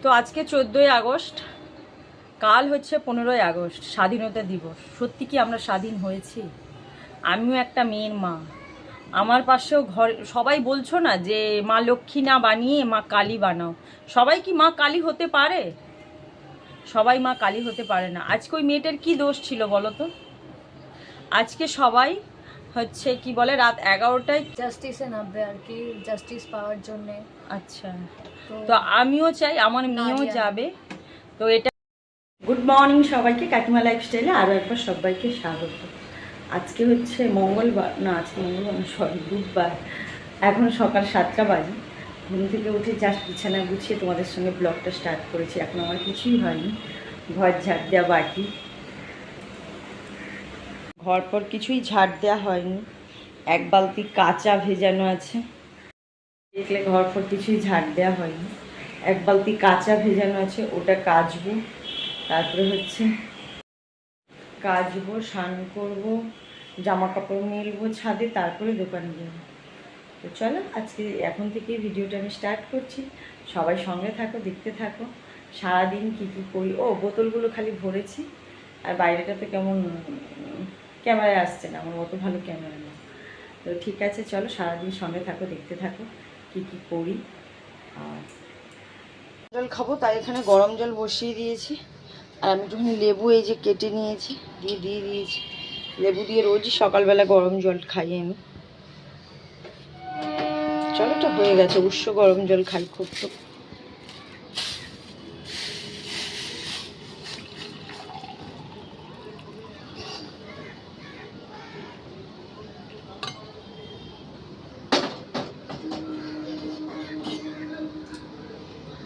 তো আজকে 14ই আগস্ট, কাল হচ্ছে 15ই আগস্ট, স্বাধীনতা দিবস। সত্যি কি আমরা স্বাধীন হয়েছি? আমিও একটা মেয়ের মা, আমার পাশেও ঘর সবাই বলছো না যে মা লক্ষ্মী না বানিয়ে মা কালী বানাও। সবাই কি মা কালী হতে পারে? সবাই মা কালী হতে পারে না। আজকে ওই মেয়েটার কি দোষ ছিল বলো তো? আজকে সবাই হচ্ছে কি বলে রাত 11টায় জাস্টিসে নামবে আর কি, জাস্টিস পাওয়ার জন্য। আচ্ছা, তো আমিও চাই আমার মেয়েও যাবে। তো এটা গুড মর্নিং সবাইকে, কাকিমা লাইফস্টাইলে আরও একবার সবাইকে স্বাগত। আজকে হচ্ছে মঙ্গলবার, না আজকে মঙ্গলবার না, সরি বুধবার। এখন সকাল 7টা বাজে। ঘুম থেকে উঠে জাস্ট বিছানা গুছিয়ে তোমাদের সঙ্গে ব্লগটা স্টার্ট করেছি। এখন আমার কিছুই হয়নি, ঘর ঝাড় দেওয়া বাকি, ঘর পর কিছুই ঝাড় দেওয়া হয়নি। এক বালতি কাঁচা ভেজানো আছে, দেখলে ঘর পর কিছুই ঝাড় দেওয়া হয়নি। এক বালতি কাঁচা ভেজানো আছে, ওটা কাচবো। তারপরে হচ্ছে কাচবো, স্নান করবো, জামা কাপড় মেলবো ছাদে, তারপরে দোকানে যাবো। তো চলো আজকে এখন থেকে ভিডিওটা আমি স্টার্ট করছি। সবাই সঙ্গে থাকো, দেখতে থাকো সারাদিন কী কী করি। ও বোতলগুলো খালি ভরেছি, আর বাইরেটাতে কেমন ক্যামেরায় আসছে না, আমার অত ভালো ক্যামেরা না। তো ঠিক আছে, চলো সারাদিন সঙ্গে থাকো, দেখতে থাকো কী কী করি। আর জল খাবো, তাই এখানে গরম জল বসিয়ে দিয়েছি। আর আমি একটুখানি লেবু এই যে কেটে নিয়েছি, দিয়ে দিয়েছি। লেবু দিয়ে রোজই সকালবেলা গরম জল খাই আমি। চলো, তো হয়ে গেছে, উষ্ণ গরম জল খাই খুব।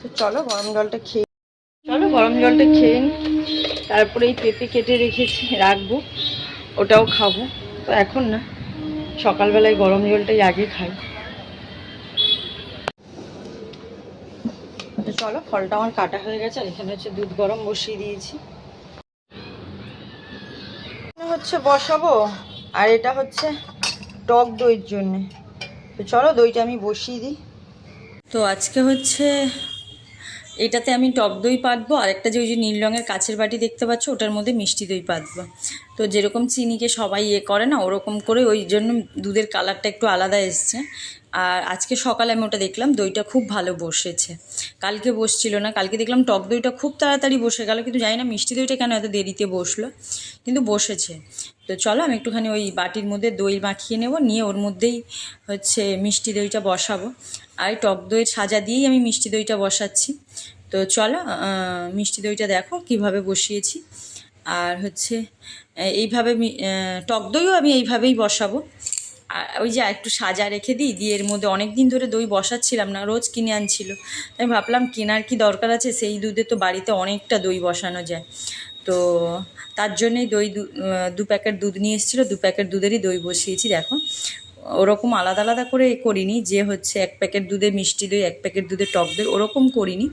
তো চলো গরম জলটা খেয়ে নিই। তারপরে এই পেঁপে কেটে রাখবো, ওটাও খাবো। তো এখন না, সকালবেলায় গরম জলটাই আগে খাই। তো চলো, ফলটা আমার কাটা হয়ে গেছে। আর এখানে হচ্ছে দুধ গরম বসিয়ে দিয়েছি, হচ্ছে বসাবো। আর এটা হচ্ছে টক দইয়ের জন্যে। তো চলো দইটা আমি বসিয়ে দিই। তো আজকে হচ্ছে এটাতে আমি টক দই পাতবো, আর একটা যে ওই যে নীল রঙের কাচের বাটি দেখতে পাচ্ছ, ওটার মধ্যে মিষ্টি দই পাতবো। তো যেরকম চিনিকে সবাই করে না, ওরকম করে, ওই জন্য দুধের কালারটা একটু আলাদা এসছে। আর আজকে সকালে আমি ওটা দেখলাম, দইটা খুব ভালো বসেছে। কালকে বসছিল না, কালকে দেখলাম টক দইটা খুব তাড়াতাড়ি বসে গেল, কিন্তু জানি না মিষ্টি দইটা কেন এত দেরিতে বসলো, কিন্তু বসেছে। তো চলো আমি একটুখানি ওই বাটির মধ্যে দই মাখিয়ে নেব, নিয়ে ওর মধ্যেই হচ্ছে মিষ্টি দইটা বসাবো। আর টক দইয়ের সাজা দিয়েই আমি মিষ্টি দইটা বসাচ্ছি। তো চলো, মিষ্টি দইটা দেখো কিভাবে বসিয়েছি। আর হচ্ছে এইভাবে টক দইও আমি এইভাবেই বসাবো। আর ওই যে একটু সাজা রেখে দিই, দিয়ে এর মধ্যে অনেক দিন ধরে দই বসাচ্ছিলাম না, রোজ কিনে আনছিল। আমি ভাবলাম কেনার কি দরকার আছে, সেই দুধে তো বাড়িতে অনেকটা দই বসানো যায়। তো তার জন্যেই দু প্যাকেট দুধ নিয়ে এসেছিলো, 2 প্যাকেট দুধেরই দই বসিয়েছি। দেখো ওরকম আলাদা আলাদা করে করিনি, যে হচ্ছে 1 প্যাকেট দুধে মিষ্টি দই, 1 প্যাকেট দুধে টক দই, ওরকম করিনি,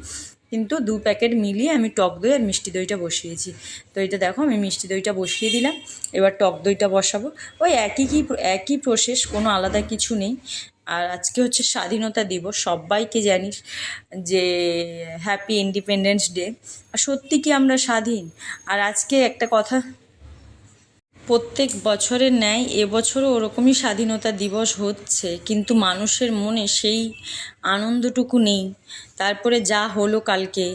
কিন্তু 2 প্যাকেট মিলিয়ে আমি টক দই আর মিষ্টি দইটা বসিয়েছি। তো এটা দেখো আমি মিষ্টি দইটা বসিয়ে দিলাম, এবার টক দইটা বসাবো। ওই একই প্রসেস, কোনো আলাদা কিছু নেই। আর আজকে হচ্ছে স্বাধীনতা দিবস, সবাইকে জানিস যে হ্যাপি ইন্ডিপেন্ডেন্স ডে। আর সত্যি কি আমরা স্বাধীন? আর আজকে একটা কথা, প্রত্যেক বছরের ন্যায় এবছরও ওরকমই স্বাধীনতা দিবস হচ্ছে, কিন্তু মানুষের মনে সেই আনন্দটুকু নেই। তারপরে যা হলো কালকে,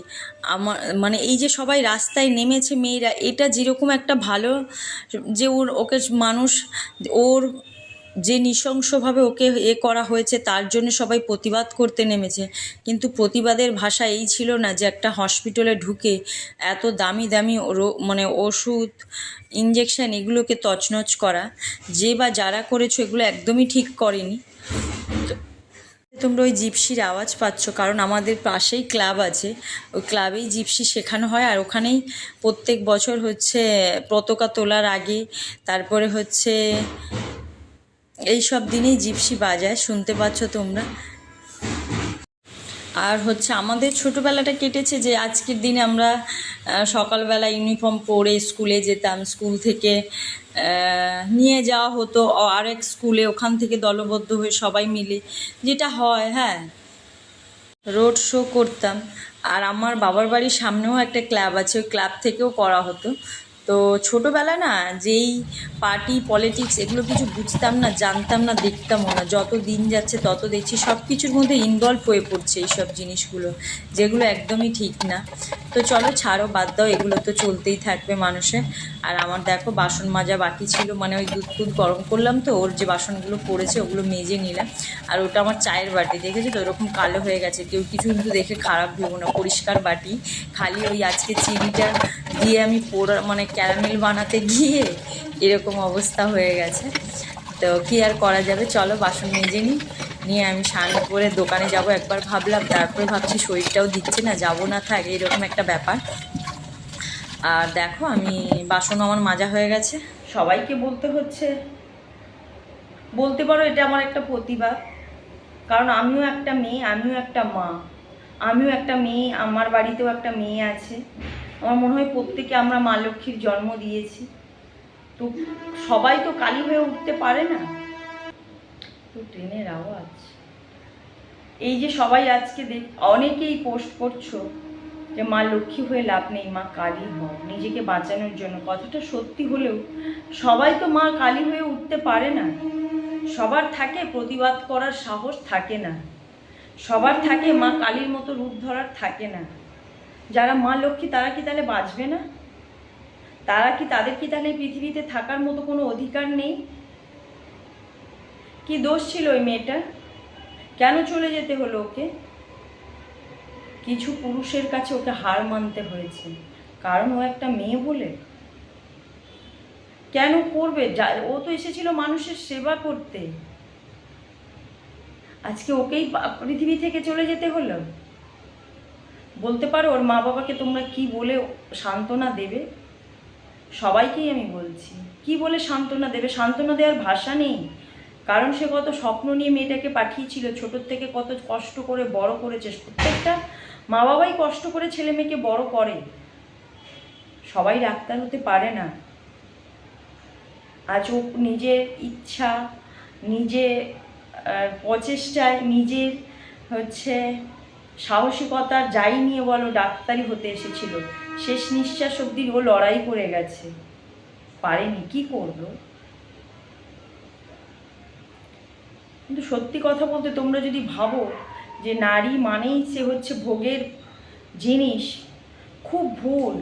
আমার মানে এই যে সবাই রাস্তায় নেমেছে মেয়েরা, এটা যেরকম একটা ভালো, যে ওকে মানুষ, ওর যে নৃশংসভাবে ওকে করা হয়েছে, তার জন্য সবাই প্রতিবাদ করতে নেমেছে। কিন্তু প্রতিবাদের ভাষা এই ছিল না যে একটা হসপিটালে ঢুকে এত দামি দামি মানে ওষুধ, ইঞ্জেকশান, এগুলোকে তছনছ করা। যে বা যারা করেছো এগুলো একদমই ঠিক করেনি। তোমরা ওই জিপসির আওয়াজ পাচ্ছ, কারণ আমাদের পাশেই ক্লাব আছে, ওই ক্লাবেই জিপসি শেখানো হয়। আর ওখানেই প্রত্যেক বছর হচ্ছে পতাকা তোলার আগে, তারপরে হচ্ছে এই সব দিনেই জিপসি বাজায়, শুনতে পাচ্ছ তোমরা। আর হচ্ছে আমাদের ছোটোবেলাটা কেটেছে যে আজকের দিনে আমরা সকালবেলা ইউনিফর্ম পরে স্কুলে যেতাম, স্কুল থেকে নিয়ে যাওয়া হতো আরেক স্কুলে, ওখান থেকে দলবদ্ধ হয়ে সবাই মিলে যেটা হয়। হ্যাঁ, রোড শো করতাম। আর আমার বাবার বাড়ির সামনেও একটা ক্লাব আছে, ওই ক্লাব থেকেও করা হতো। তো ছোটোবেলায় না যেই পার্টি পলিটিক্স এগুলো কিছু বুঝতাম না, জানতাম না, দেখতামও না। যত দিন যাচ্ছে তত দেখছি সব কিছুর মধ্যে ইনভলভ হয়ে পড়ছে এইসব জিনিসগুলো, যেগুলো একদমই ঠিক না। তো চলো ছাড়ো, বাদ দাও, এগুলো তো চলতেই থাকবে মানুষের। আর আমার দেখো বাসন মাজা বাকি ছিল, মানে ওই দুধ টুধ গরম করলাম, তো ওর যে বাসনগুলো পড়েছে ওগুলো মেজে নিলাম। আর ওটা আমার চায়ের বাটি, দেখেছো তো ওরকম কালো হয়ে গেছে। কেউ কিছু কিন্তু দেখে খারাপ ভেবো না, পরিষ্কার বাটি। খালি ওই আজকে চিনিটা দিয়ে আমি মানে ক্যারামেল বানাতে গিয়ে এরকম অবস্থা হয়ে গেছে। তো কি আর করা যাবে, চলো বাসন মেজে নিয়ে আমি স্নান করে দোকানে যাব একবার ভাবলাম, তারপরে ভাবছি শরীরটাও দিচ্ছে না, যাব না থাক, এরকম একটা ব্যাপার। আর দেখো আমি বাসন আমার মাজা হয়ে গেছে। সবাইকে বলতে পারো এটা আমার একটা প্রতিভা, কারণ আমিও একটা মেয়ে, আমিও একটা মা, আমিও একটা মেয়ে, আমার বাড়িতেও একটা মেয়ে আছে। আমার মনে হয় প্রত্যেকে আমরা মা লক্ষ্মীর জন্ম দিয়েছি, তো সবাই তো কালী হয়ে উঠতে পারে না। তো ট্রেনের আওয়াজ, এই যে সবাই আজকে অনেকেই পোস্ট করছো যে মা লক্ষ্মী হয়ে লাভ নেই, মা কালী হও নিজেকে বাঁচানোর জন্য। কথাটা সত্যি হলেও সবাই তো মা কালী হয়ে উঠতে পারে না। সবার থাকে প্রতিবাদ করার সাহস থাকে না, সবার থাকে মা কালীর মতো রূপ ধরার থাকে না। যারা মা লক্ষ্মী তারা কি তাহলে বাঁচবে না? তাদের কি তাহলে পৃথিবীতে থাকার মতো কোনো অধিকার নেই? কি দোষ ছিল ওই মেয়েটার? কেন চলে যেতে হলো ওকে? কিছু পুরুষের কাছে ওকে হার মানতে হয়েছে, কারণ ও একটা মেয়ে বলে। কেন করবে? ও তো এসেছিল মানুষের সেবা করতে, আজকে ওকেই পৃথিবী থেকে চলে যেতে হলো। বলতে পারো ওর মা বাবাকে তোমরা কি বলে সান্ত্বনা দেবে? সবাইকেই আমি বলছি, কি বলে সান্ত্বনা দেবে? সান্ত্বনা দেওয়ার ভাষা নেই, কারণ সে কত স্বপ্ন নিয়ে মেয়েটাকে পাঠিয়েছিল, ছোটোর থেকে কত কষ্ট করে বড় করেছে। প্রত্যেকটা মা বাবাই কষ্ট করে ছেলে মেয়েকে বড় করে, সবাই ডাক্তার হতে পারে না। আজ ও নিজের ইচ্ছা, নিজের প্রচেষ্টায়, নিজের সাহসিকতার যাই নিয়ে বলো ডাক্তারি হতে এসেছিল, শেষ নিঃশ্বাস অবধি ও লড়াই করে গেছে, পারেনি, কি করলো? কিন্তু সত্যি কথা বলতে তোমরা যদি ভাবো যে নারী মানেই সে ভোগের জিনিস, খুব ভুল।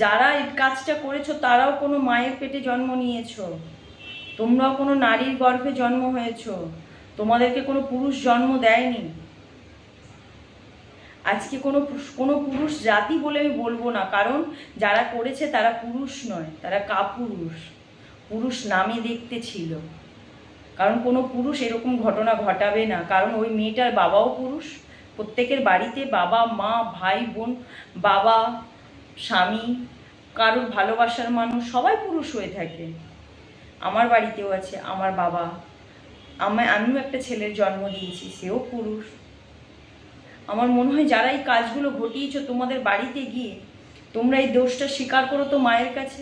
যারা এই কাজটা করেছো তারাও কোনো মায়ের পেটে জন্ম নিয়েছো, তোমরাও কোনো নারীর গর্ভে জন্ম হয়েছো, তোমাদেরকে কোনো পুরুষ জন্ম দেয়নি। আজকে কোনো পুরুষ জাতি বলে আমি বলবো না, কারণ যারা করেছে তারা পুরুষ নয়, তারা কাপুরুষ, পুরুষ নামে দেখতে ছিল। কারণ কোনো পুরুষ এরকম ঘটনা ঘটাবে না, কারণ ওই মেয়েটার বাবাও পুরুষ। প্রত্যেকের বাড়িতে বাবা মা ভাই বোন, বাবা স্বামী, কারোর ভালোবাসার মানুষ সবাই পুরুষ হয়ে থাকে। আমার বাড়িতেও আছে আমার বাবা, আমিও একটা ছেলের জন্ম দিয়েছি, সেও পুরুষ। আমার মনে হয় যারা এই কাজগুলো ঘটিয়েছো তোমাদের বাড়িতে গিয়ে, তোমরা এই দোষটা স্বীকার করো তো মায়ের কাছে।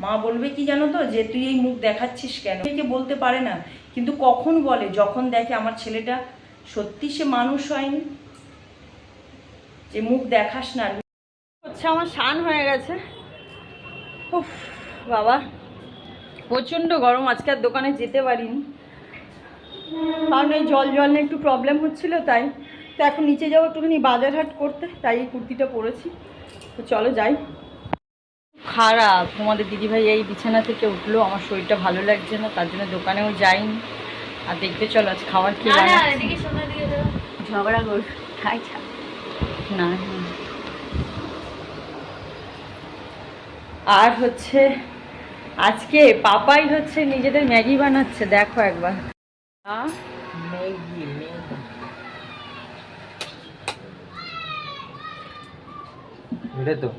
মা বলবে কি জানো তো, যে তুই এই মুখ দেখাচ্ছিস কেন? কে বলতে পারে না, কিন্তু কখন বলে? যখন দেখে আমার ছেলেটা সত্যি সে মানুষ হয়নি, যে মুখ দেখাস না। আমার স্নান হয়ে গেছে। উফ বাবা, প্রচণ্ড গরম, আজকে আর দোকানে যেতে পারিনি, কারণ এই জল নিয়ে একটু প্রবলেম হচ্ছিল। তাই তো এখন নিচে যাবো একটুখানি বাজার হাট করতে, তাই এই কুর্তিটা পরেছি। তো চলো যাই। খারাপ, তোমাদের দিদিভাই এই বিছানা থেকে উঠলো, আমার শরীরটা ভালো লাগছে না, তার জন্য দোকানেও যাইনি। আর দেখতে চলো আজ খাবার কি ঝগড়া কর না। আর আজকে পাপাই নিজেদের ম্যাগি বানাচ্ছে, দেখো একবার। ম্যাগি তো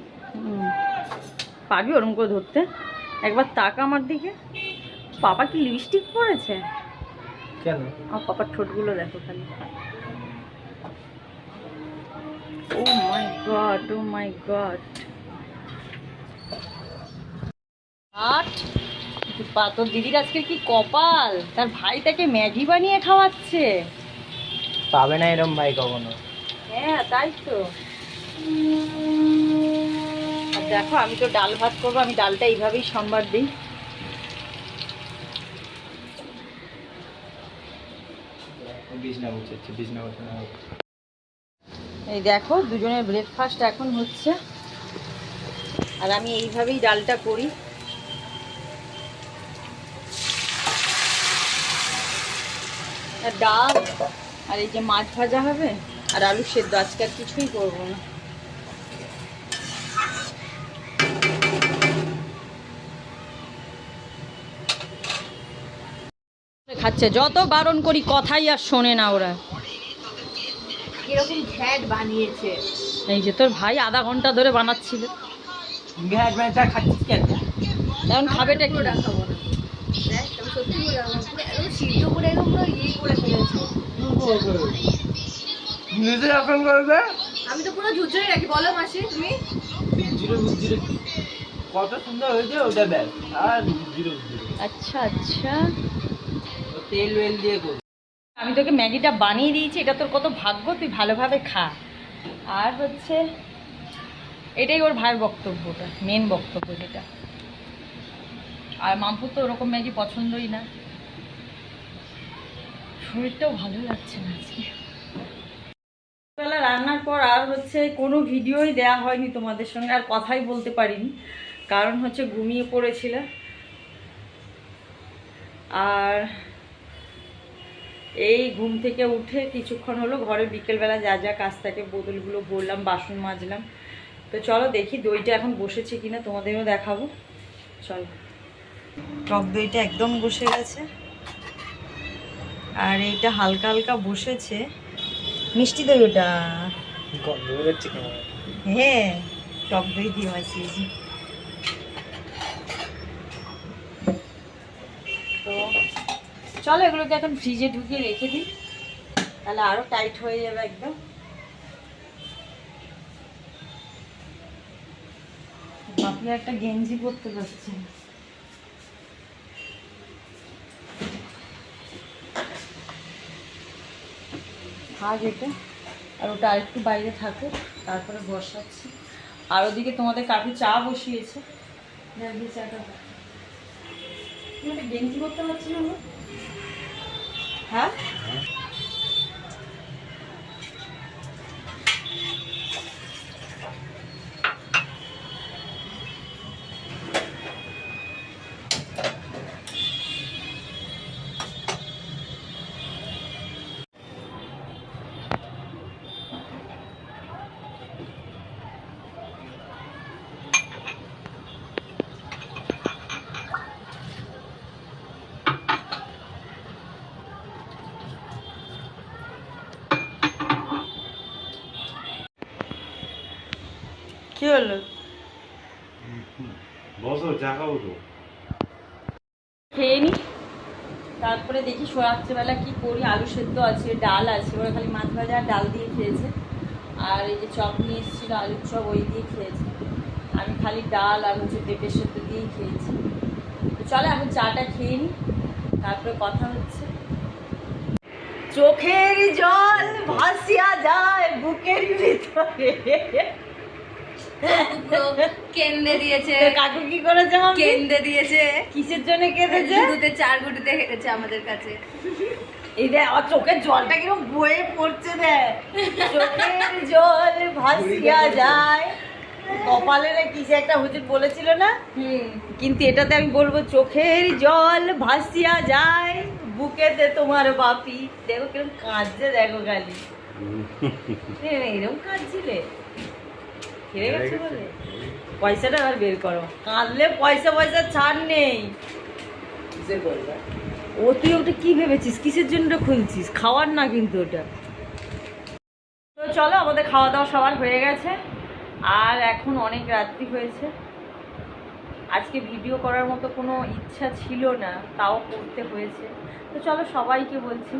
পারবি ওরম করে ধরতে? একবার তাকা আমার দিকে। পাপা কি লিপস্টিক পরেছে? কেন? আমার পাপার ঠোঁটগুলো দেখো খালি। ও মাই গড, ও মাই গড। তোর দিদির আজকে কি কপাল, তার ভাই তাকে ম্যাগি বানিয়ে খাওয়াচ্ছে। পাবে না এরম ভাই কখনো। হ্যাঁ তাই তো। আর দেখো আমি তো ডাল ভাত করবো, আমি ডালটা এইভাবেই সম্বার দিই। বিছনা গুছাচ্ছি, বিছনা গুছানো হবে। এই দেখো দুজনের ব্রেকফাস্ট এখন হচ্ছে, আর আমি এইভাবেই ডালটা করি। আর ডাল আর এই যে মাছ ভাজা হবে আর আলু সেদ্ধ, আজকে আর কিছুই করবো না। খাচ্ছে, যত বারণ করি কথাই আর শোনে না ওরা। এরকম ঘ্যাট বানিয়েছে। এই যে তোর ভাই আধা ঘন্টা ধরে বানাচ্ছিল, ঘ্যাট ম্যাচা খাচ্ছিস কেন? এখন খাবেটা কি? খাবো না। দেখ আমি সত্যি করে আমার পুরো একদম সিদ্ধ করে একদম পুরো ইয়ে করে ফেলেছে। নিজে যখন করবে আমি তো পুরো ঝুরঝুরে রাখি। বলো মাসি তুমি? জিরো জিরো কত সুন্দর হয়েছে ওটা ব্যাস। আর জিরো জিরো আচ্ছা আচ্ছা, তেল ওয়েল দিয়ে করবে। আমি তোকে ম্যাগিটা বানিয়ে দিয়েছি, এটা তোর কত ভাগ্য, তুই ভালোভাবে খা। আর হচ্ছে এটাই ওর ভাইয়ের বক্তব্যটা, মেন বক্তব্য যেটা। আর মামপুর তো ওরকম ম্যাগি পছন্দই না। শরীরটাও ভালো লাগছে না আজকে। বেলা রান্নার পর আর হচ্ছে কোনো ভিডিওই দেয়া হয়নি তোমাদের সঙ্গে, আর কথাই বলতে পারিনি, কারণ হচ্ছে ঘুমিয়ে পড়েছিল। আর এই ঘুম থেকে উঠে কিছুক্ষণ হলো ঘরে বিকেলবেলা যা যা কাজ থাকে বোতলগুলো ভরলাম, বাসন মাজলাম। তো চলো দেখি দইটা এখন বসেছে কিনা, তোমাদেরও দেখাবো। চলো, টক দইটা একদম বসে গেছে, আর এইটা হালকা হালকা বসেছে। মিষ্টি দই ওটা, গন্ধ বেরোচ্ছে কেমন? হ্যাঁ টক দই দিয়ে বাঁচিয়েছি। তো চলো এগুলোকে এখন ফ্রিজে ঢুকিয়ে রেখে দিই, তাহলে আরো টাইট হয়ে যাবে একদম। বাপি একটা গেঞ্জি পরতে পারছে না। থাক এটা, আর ওটা আরেকটু বাইরে থাকুক, তারপরে বসাচ্ছি। আর ওদিকে তোমাদের কাকু চা বসিয়েছে। চাটা তুমি একটা গেঞ্জি করতে পারছি না? হ্যাঁ কি হলো? বসো চা খাবো তো। খেয়ে নি, তারপরে দেখি রাত্রেবেলা কি করি। আলু সেদ্ধ আছে, ডাল আছে, ওরা খালি মাছ ভাজা আর ডাল দিয়ে খেয়েছে। আর এই যে চপ নিয়ে এসেছিলো আলুর চপ, ওই দিয়ে খেয়েছে। আমি খালি ডাল আর হচ্ছে পেঁপে সেদ্ধ দিয়েই খেয়েছি। তো চলো এখন চাটা খেয়ে নি, তারপরে কথা হচ্ছে। চোখের জল ভাসিয়া যায় বুকের ভিতরে। কেন্দে দিয়েছে। তো কাকু কি করেছে? কেন্দে দিয়েছে। কিসের জন্য কেঁদেছে? দুধে 4 গুটিতে হেঁটেছে আমাদের কাছে। এই দেখ আমার চোখের জলটা কিরকম বয়ে পড়ছে, দেখ চোখের জল ভাসিয়া যায়। কপালে না কিসে একটা হুজুর বলেছিল না, কিন্তু এটাতে আমি বলবো চোখের জল ভাসিয়া যায় বুকেতে তোমার বাপি। দেখো কিরকম কাঁদছে, দেখো খালি এরকম কাঁদছিলে, হেরে গেছে বলে। পয়সাটা আর বের করো, কাঁদলে পয়সা পয়সা ছাড় নেই। ও তুই ওটা কি ভেবেছিস, কিসের জন্য ওটা খুলছিস? খাওয়ার না কিন্তু ওটা। তো চলো আমাদের খাওয়া দাওয়া সবার হয়ে গেছে, আর এখন অনেক রাত্রি হয়েছে। আজকে ভিডিও করার মতো কোনো ইচ্ছা ছিল না, তাও করতে হয়েছে। তো চলো সবাইকে বলছি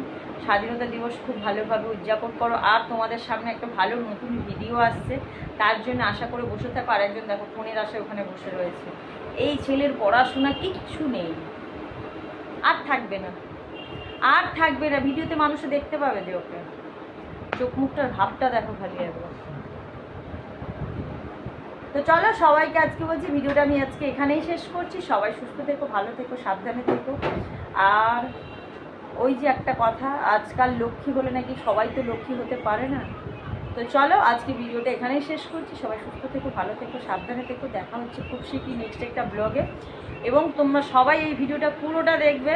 স্বাধীনতা দিবস খুব ভালোভাবে উদযাপন করো। আর তোমাদের সামনে একটা ভালো নতুন ভিডিও আসছে, তার জন্য আশা করে বসে থাকো। আর একজন দেখো ফোনের আশায় ওখানে বসে রয়েছে। এই ছেলের পড়াশোনা কিচ্ছু নেই, আর থাকবে না, আর থাকবে না। ভিডিওতে মানুষে দেখতে পাবে যে ওকে চোখ মুখটার ভাবটা দেখো খালি একবার। তো চলো সবাইকে আজকে বলছি ভিডিওটা আমি আজকে এখানেই শেষ করছি। সবাই সুস্থ থেকো, ভালো থেকো, সাবধানে থেকো। আর ওই যে একটা কথা, আজকাল লক্ষ্মী বলে নাকি সবাই তো লক্ষ্মী হতে পারে না। তো চলো আজকে ভিডিওটা এখানেই শেষ করছি। সবাই সুস্থ থেকো, ভালো থেকো, সাবধানে থেকো। দেখা হচ্ছে খুব শীঘ্রই নেক্সট একটা ব্লগে। এবং তোমরা সবাই এই ভিডিওটা পুরোটা দেখবে।